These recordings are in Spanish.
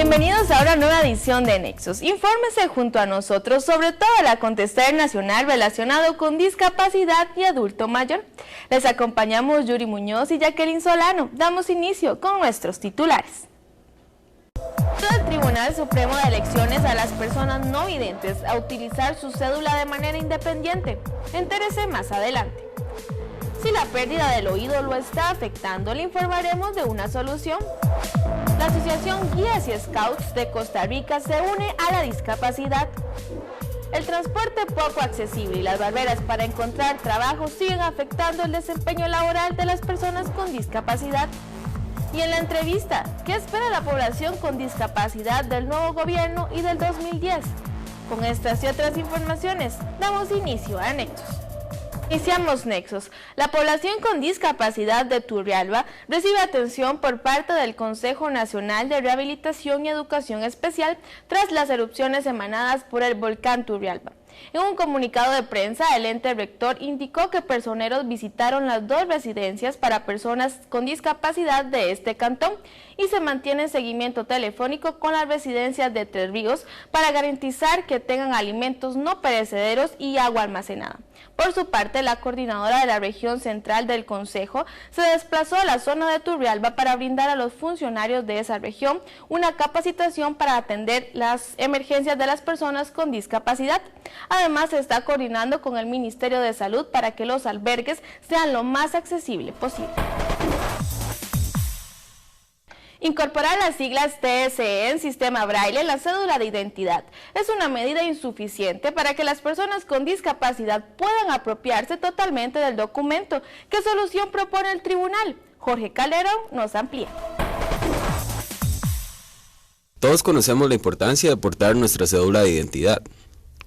Bienvenidos a una nueva edición de Nexos. Infórmese junto a nosotros sobre todo el acontecer nacional relacionado con discapacidad y adulto mayor. Les acompañamos Yuri Muñoz y Jacqueline Solano. Damos inicio con nuestros titulares. El Tribunal Supremo de Elecciones a las personas no videntes a utilizar su cédula de manera independiente. Entérese más adelante. Si la pérdida del oído lo está afectando, le informaremos de una solución. La Asociación Guías y Scouts de Costa Rica se une a la discapacidad. El transporte poco accesible y las barreras para encontrar trabajo siguen afectando el desempeño laboral de las personas con discapacidad. Y en la entrevista, ¿qué espera la población con discapacidad del nuevo gobierno y del 2010? Con estas y otras informaciones, damos inicio a Nexos. Iniciamos Nexos. La población con discapacidad de Turrialba recibe atención por parte del Consejo Nacional de Rehabilitación y Educación Especial tras las erupciones emanadas por el volcán Turrialba. En un comunicado de prensa, el ente rector indicó que personeros visitaron las 2 residencias para personas con discapacidad de este cantón y se mantiene seguimiento telefónico con las residencias de Tres Ríos para garantizar que tengan alimentos no perecederos y agua almacenada. Por su parte, la coordinadora de la región central del Consejo se desplazó a la zona de Turrialba para brindar a los funcionarios de esa región una capacitación para atender las emergencias de las personas con discapacidad. Además, se está coordinando con el Ministerio de Salud para que los albergues sean lo más accesible posible. Incorporar las siglas TSE en sistema braille en la cédula de identidad es una medida insuficiente para que las personas con discapacidad puedan apropiarse totalmente del documento. ¿Qué solución propone el tribunal? Jorge Calderón nos amplía. Todos conocemos la importancia de portar nuestra cédula de identidad.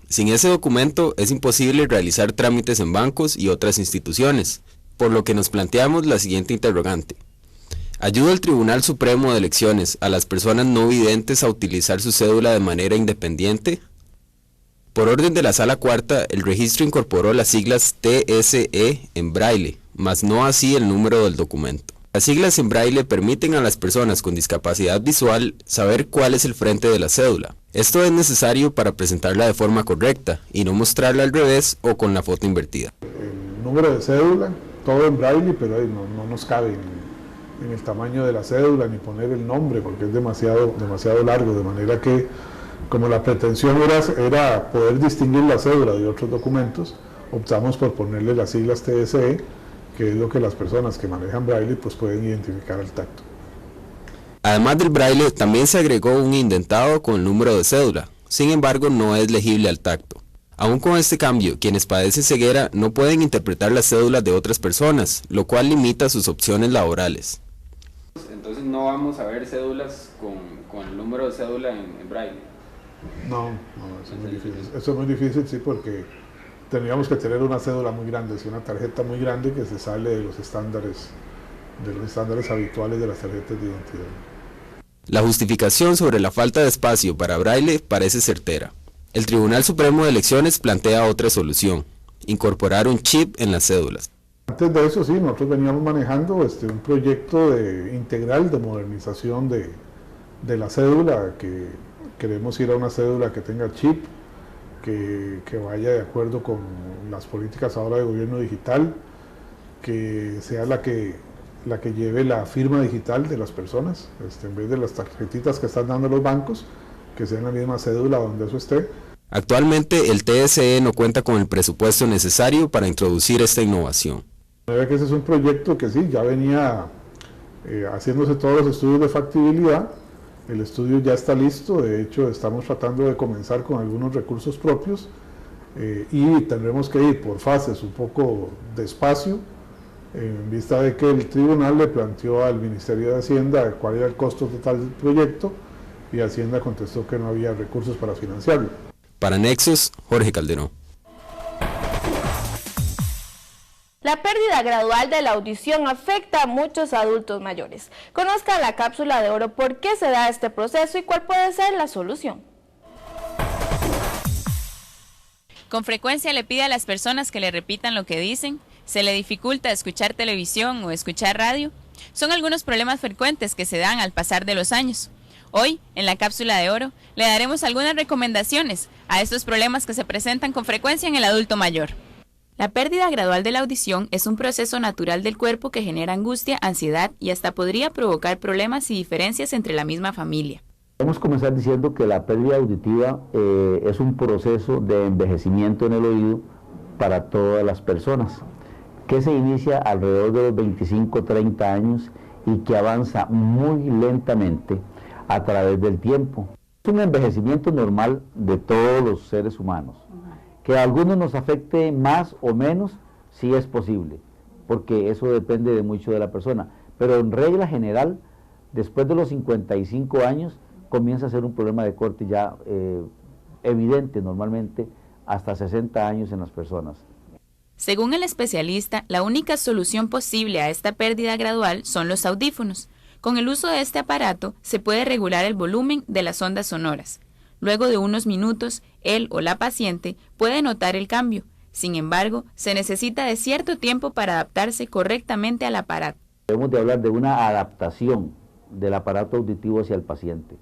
Sin ese documento es imposible realizar trámites en bancos y otras instituciones, por lo que nos planteamos la siguiente interrogante. ¿Ayuda el Tribunal Supremo de Elecciones a las personas no videntes a utilizar su cédula de manera independiente? Por orden de la Sala Cuarta, el registro incorporó las siglas TSE en braille, mas no así el número del documento. Las siglas en braille permiten a las personas con discapacidad visual saber cuál es el frente de la cédula. Esto es necesario para presentarla de forma correcta y no mostrarla al revés o con la foto invertida. El número de cédula, todo en braille, pero no nos cabe en el tamaño de la cédula ni poner el nombre porque es demasiado largo, de manera que como la pretensión era poder distinguir la cédula de otros documentos, optamos por ponerle las siglas TSE, que es lo que las personas que manejan braille pues pueden identificar al tacto. Además del braille, también se agregó un indentado con el número de cédula, sin embargo no es legible al tacto. Aún con este cambio, quienes padecen ceguera no pueden interpretar las cédulas de otras personas, lo cual limita sus opciones laborales. Entonces no vamos a ver cédulas con el número de cédula en braille. No, eso es muy difícil. Eso es muy difícil, sí, porque tendríamos que tener una cédula muy grande, una tarjeta muy grande que se sale de los estándares habituales de las tarjetas de identidad. La justificación sobre la falta de espacio para braille parece certera. El Tribunal Supremo de Elecciones plantea otra solución: incorporar un chip en las cédulas. Antes de eso, sí, nosotros veníamos manejando un proyecto integral de modernización de la cédula, que queremos ir a una cédula que tenga chip, que vaya de acuerdo con las políticas ahora de gobierno digital, que sea la que lleve la firma digital de las personas, en vez de las tarjetitas que están dando los bancos, que sea en la misma cédula donde eso esté. Actualmente el TSE no cuenta con el presupuesto necesario para introducir esta innovación. Que ese es un proyecto que sí, ya venía haciéndose todos los estudios de factibilidad. El estudio ya está listo, de hecho estamos tratando de comenzar con algunos recursos propios y tendremos que ir por fases un poco despacio, en vista de que el tribunal le planteó al Ministerio de Hacienda cuál era el costo total del proyecto y Hacienda contestó que no había recursos para financiarlo. Para Nexos, Jorge Calderón. La pérdida gradual de la audición afecta a muchos adultos mayores. Conozca la cápsula de oro por qué se da este proceso y cuál puede ser la solución. Con frecuencia le pide a las personas que le repitan lo que dicen, se le dificulta escuchar televisión o escuchar radio. Son algunos problemas frecuentes que se dan al pasar de los años. Hoy, en la cápsula de oro, le daremos algunas recomendaciones a estos problemas que se presentan con frecuencia en el adulto mayor. La pérdida gradual de la audición es un proceso natural del cuerpo que genera angustia, ansiedad y hasta podría provocar problemas y diferencias entre la misma familia. Vamos a comenzar diciendo que la pérdida auditiva es un proceso de envejecimiento en el oído para todas las personas, que se inicia alrededor de los 25-30 años y que avanza muy lentamente a través del tiempo. Es un envejecimiento normal de todos los seres humanos. Que a algunos nos afecte más o menos, sí es posible, porque eso depende de mucho de la persona. Pero en regla general, después de los 55 años, comienza a ser un problema de corte ya evidente normalmente hasta 60 años en las personas. Según el especialista, la única solución posible a esta pérdida gradual son los audífonos. Con el uso de este aparato se puede regular el volumen de las ondas sonoras. Luego de unos minutos, él o la paciente puede notar el cambio. Sin embargo, se necesita de cierto tiempo para adaptarse correctamente al aparato. Debemos de hablar de una adaptación del aparato auditivo hacia el paciente.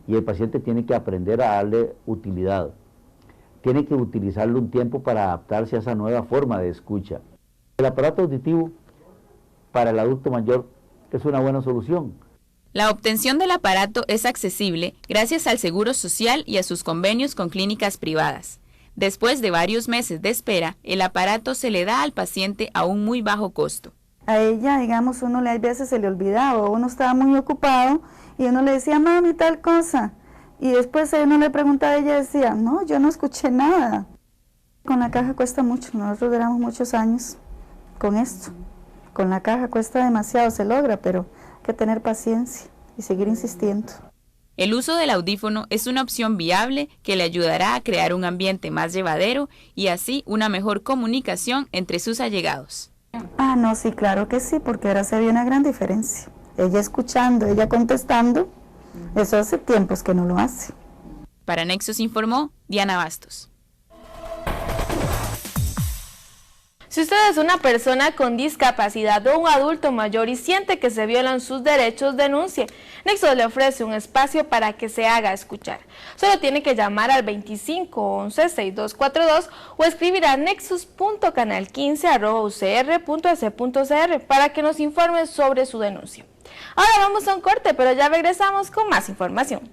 Y el paciente tiene que aprender a darle utilidad. Tiene que utilizarlo un tiempo para adaptarse a esa nueva forma de escucha. El aparato auditivo para el adulto mayor es una buena solución. La obtención del aparato es accesible gracias al Seguro Social y a sus convenios con clínicas privadas. Después de varios meses de espera, el aparato se le da al paciente a un muy bajo costo. A ella, digamos, a veces se le olvidaba, o uno estaba muy ocupado y uno le decía, mami, tal cosa. Y después uno le preguntaba a ella, decía, no, yo no escuché nada. Con la caja cuesta mucho, nosotros duramos muchos años con esto. Con la caja cuesta demasiado, se logra, pero hay que tener paciencia y seguir insistiendo. El uso del audífono es una opción viable que le ayudará a crear un ambiente más llevadero y así una mejor comunicación entre sus allegados. Ah, no, sí, claro que sí, porque ahora se ve una gran diferencia. Ella escuchando, ella contestando, eso hace tiempos que no lo hace. Para Nexos informó Diana Bastos. Si usted es una persona con discapacidad o un adulto mayor y siente que se violan sus derechos, denuncie. Nexos le ofrece un espacio para que se haga escuchar. Solo tiene que llamar al 2511-6242 o escribir a nexus.canal15@ucr.es.cr para que nos informe sobre su denuncia. Ahora vamos a un corte, pero ya regresamos con más información.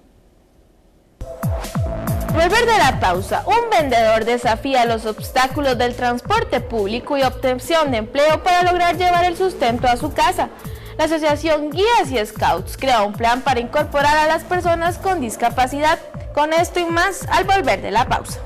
Volver de la pausa, un vendedor desafía los obstáculos del transporte público y obtención de empleo para lograr llevar el sustento a su casa. La asociación Guías y Scouts crea un plan para incorporar a las personas con discapacidad. Con esto y más al volver de la pausa.